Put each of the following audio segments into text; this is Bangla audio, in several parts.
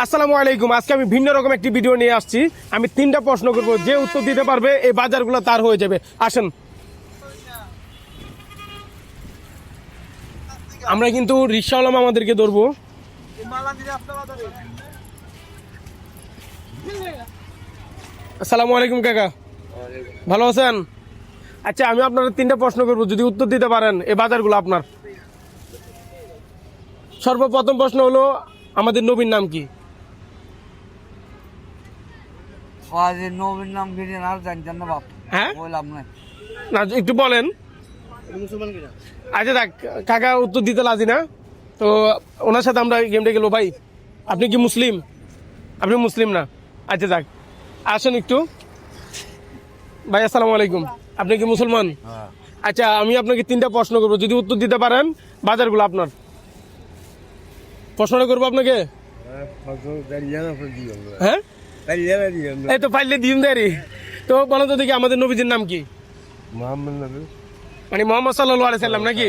আসসালামু আলাইকুম। আজকে আমি ভিন্ন রকম একটি ভিডিও নিয়ে আসছি। আমি 3টা প্রশ্ন করব, যে উত্তর দিতে পারবে এই বাজারগুলো তার হয়ে যাবে। আসেন, আমরা কিন্তু রিকশাওয়ালা আমাদেরকে ধরবো। আসসালামু আলাইকুম কাকা, ভালো আছেন? আচ্ছা, আমি আপনার 3টা প্রশ্ন করব, যদি উত্তর দিতে পারেন এই বাজারগুলো আপনার। সর্বপ্রথম প্রশ্ন হলো, আমাদের নবীর নাম কি? নবীর নাম ভিডিও আর জানতেন না বাপ, হ্যাঁ বললাম না। না, একটু বলেন। আচ্ছা দেখ, কাকা উত্তর দিতে লাজি না, তো ওনার সাথে আমরা গেমটা গেল। ভাই, আপনি কি মুসলিম? আপনি মুসলিম না? আচ্ছা দেখ, আসেন একটু। ভাই আসসালামু আলাইকুম, আপনি কি মুসলমান? আচ্ছা, আমি আপনাকে 3টা প্রশ্ন করবো, যদি উত্তর দিতে পারেন বাজারগুলো আপনার। প্রশ্নটা করবো আপনাকে। হ্যাঁ, এই তো পাইলে দিন দেরি। তো বলো তো দেখি, আমাদের নবীজির নাম কি? মানে মোহাম্মদ সাল্লাল্লাহু আলাইহি সাল্লাম নাকি?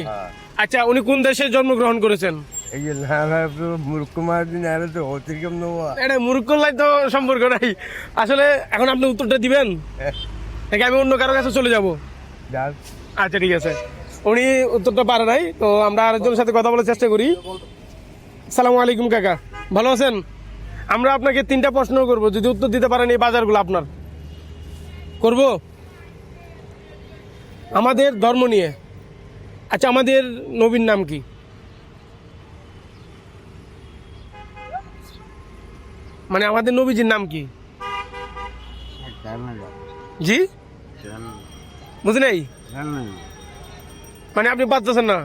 আচ্ছা, উনি কোন দেশে জন্মগ্রহণ করেছেন? এটা মুরুক্কলাই তো সম্পর্ক নাই আসলে। এখন আপনি উত্তরটা দিবেন নাকি আমি অন্য কারো কাছে চলে যাব? আচ্ছা ঠিক আছে, উনি উত্তরটা পারে নাই, তো আমরা আরেকজনের সাথে কথা বলার চেষ্টা করি। আসসালামু আলাইকুম কাকা, ভালো আছেন? আমরা আপনাকে 3টা প্রশ্ন করব, যদি উত্তর দিতে পারেন এই বাজারগুলো আপনার। করব আমাদের ধর্ম নিয়ে। আচ্ছা, আমাদের নবীর নাম কি? মানে আমাদের নবীজির নাম কি? জি, বুঝি নাই। মানে আপনি পারতেছেন না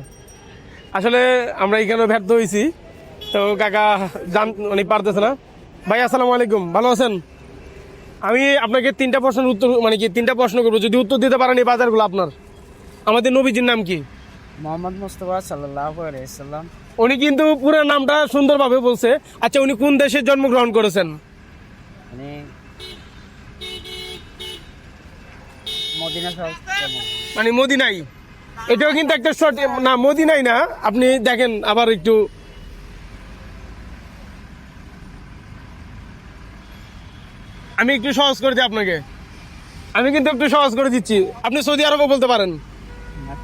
আসলে। আমরা এখানে ব্যর্থ হয়েছি, তো কাকা মানে পারতেছে না। ভাই আসসালামু আলাইকুম, ভালো আছেন? আমি আপনাকে 3টা প্রশ্নের উত্তর, মানে কি 3টা প্রশ্ন করবো, যদি উত্তর দিতে পারেন এই বাজারগুলো আপনার। আমাদের নবীজির নাম কি? মোহাম্মদ মুস্তাফা সাল্লাল্লাহু আলাইহি সাল্লাম। উনি কিন্তু পুরো নামটা সুন্দরভাবে বলছে। আচ্ছা, উনি কোন দেশে জন্মগ্রহণ করেছেন? মানে মদিনা শহর। মানে মদিনাই। এটাও কিন্তু একটা শর্ট না, মদিনাই না। আপনি দেখেন আবার একটু। আমি একটু সহজ করে দিই আপনাকে, আমি কিন্তু একটু সহজ করে দিচ্ছি। আপনি সৌদি আরবও বলতে পারেন।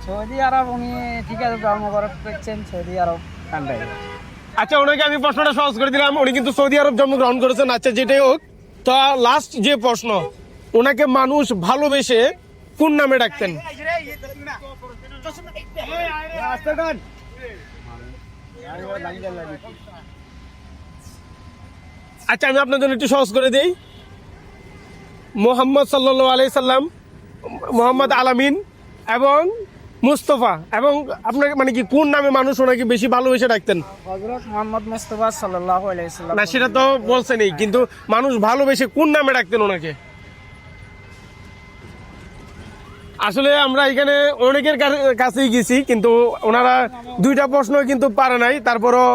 সৌদি আরব উনি ঠিক আছে জন্মগ্রহণ করছেন সৌদি আরব কান্ট্রি। আচ্ছা, ওনাকে আমি প্রশ্নটা সহজ করে দিলাম, উনি কিন্তু সৌদি আরব জন্মগ্রহণ করেছেন। আচ্ছা, যেটাই হোক, তো লাস্ট যে প্রশ্ন, ওনাকে মানুষ ভালোবেসে কোন নামে ডাকতেন? আচ্ছা, আমি আপনার জন্য একটু সহজ করে দিই। মোহাম্মদ সাল্লাল্লাহু আলাইহি সাল্লাম, মোহাম্মদ আলামিন এবং মুস্তফা। এবং আপনাকে মানে কি কোন নামে মানুষ ওনাকে বেশি ভালোবেসে ডাকতেন? হযরত মুহাম্মদ মুস্তাফা সাল্লাল্লাহু আলাইহি সাল্লাম। না, সেটা তো বলছেনই, কিন্তু মানুষ ভালোবেসে কোন নামে ডাকতেন ওনাকে? আসলে আমরা এখানে অনেকের কাছেই গেছি, কিন্তু ওনারা 2টা প্রশ্ন কিন্তু পারে নাই। তারপরও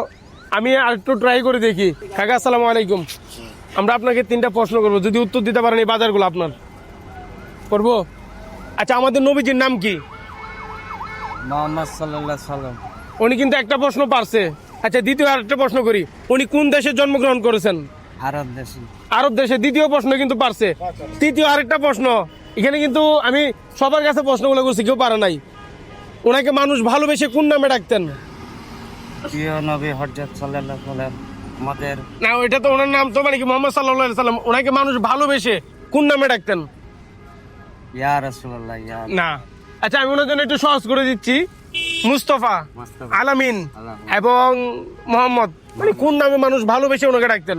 আমি আর একটু ট্রাই করে দেখি। কাকা আসসালামু আলাইকুম, আমরা আপনাকে 3টা প্রশ্ন করবো, যদি উত্তর দিতে পারেন এই বাজারগুলো আপনার। করবো? আচ্ছা, আমাদের নবীজির নাম কি? মুহাম্মদ সাল্লাল্লাহু আলাইহি সাল্লাম। উনি কিন্তু একটা প্রশ্ন পারছে। আচ্ছা, দ্বিতীয় আরেকটা প্রশ্ন করি, উনি কোন দেশে জন্মগ্রহণ করেছেন? আরব দেশে। আরব দেশে। দ্বিতীয় প্রশ্ন কিন্তু পারছে। তৃতীয় আরেকটা প্রশ্ন, এখানে কিন্তু আমি সবার কাছে প্রশ্নগুলো করছি, কেউ পারে নাই। ওনাকে মানুষ ভালোবেসে কোন নামে ডাকতেন? প্রিয় নবী হযরত সাল্লাল্লাহু আলাইহি সাল্লাম আমাদের। না, ওইটা তো ওনার নাম, তো মানে কি মোহাম্মদ সাল্লাল্লাহু আলাইহি সাল্লাম। ওনাকে মানুষ ভালোবেসে কোন নামে ডাকতেন? ইয়া রাসূলুল্লাহ ইয়া। না। আচ্ছা, আমি ওনার জন্য একটু সহজ করে দিচ্ছি। মুস্তফা, আলামিন এবং মোহাম্মদ, মানে কোন নামে মানুষ ভালোবেসে ওনাকে ডাকতেন?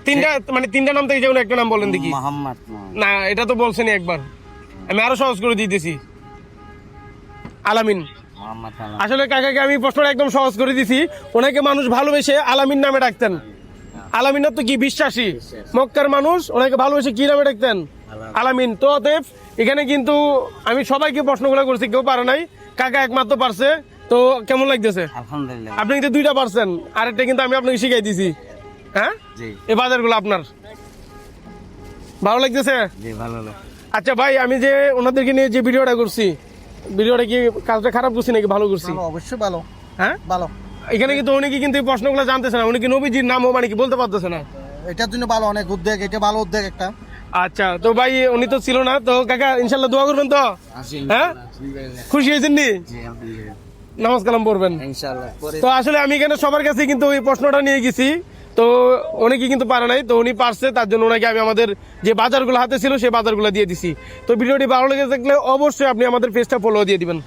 3টা নাম থেকে যে কোনো একটা নাম বলেন দেখি। মুহাম্মদ। না, এটা তো বলছেনই একবার। আমি আরো সহজ করে দিতেছি, আলামিন। আসলে কাকাকে আমি প্রশ্নটা একদম সহজ করে দিছি। ওনাকে মানুষ ভালোবেসে আলামিন নামে ডাকতেন। আলামিন তো কি বিশ্বাসী, মক্কার মানুষ ওনাকে ভালোবেসে কি নামে ডাকতেন? আলামিন। তো অতএব এখানে কিন্তু আমি সবাইকে প্রশ্নগুলো করছি, কেউ পারে নাই, কাকা একমাত্র পারছে। তো কেমন লাগতেছে? আলহামদুলিল্লাহ। আপনি কিন্তু 2টা পারছেন, আরেকটা কিন্তু আমি আপনাকে শিখাই দিছি। হ্যাঁ, এই বাজারগুলো আপনার। ভালো লাগতেছে? জি, ভালো লাগে। আচ্ছা ভাই, আমি যে ওনাদেরকে নিয়ে যে ভিডিওটা করছি, ভিডিওটা কি কাজটা খারাপ করছি নাকি ভালো করছি? অবশ্যই ভালো। হ্যাঁ, ভালো। এখানে কিন্তু অনেকে কিন্তু এই প্রশ্নগুলো জানতেছে না, উনি কি নবীজির নামও মানে কি বলতে পারতেছে না। এটার জন্য ভালো অনেক উদ্যোগ, এটা ভালো উদ্যোগ একটা। আচ্ছা তো ভাই উনি তো ছিল না, তো কাকা ইনশাল্লাহ দোয়া করবেন তো, হ্যাঁ খুশি হয়েছেন নি, নামাজ কালাম পড়বেন ইনশাআল্লাহ। তো আসলে আমি এখানে সবার কাছে কিন্তু ওই প্রশ্নটা নিয়ে গেছি, তো অনেকে কিন্তু পারে নাই, তো উনি পারছে, তার জন্য ওনাকে আমি আমাদের যে বাজারগুলো হাতে ছিল সেই বাজারগুলো দিয়ে দিছি। তো ভিডিওটি ভালো লেগে থাকলে অবশ্যই আপনি আমাদের পেজটা ফলো দিয়ে দিবেন।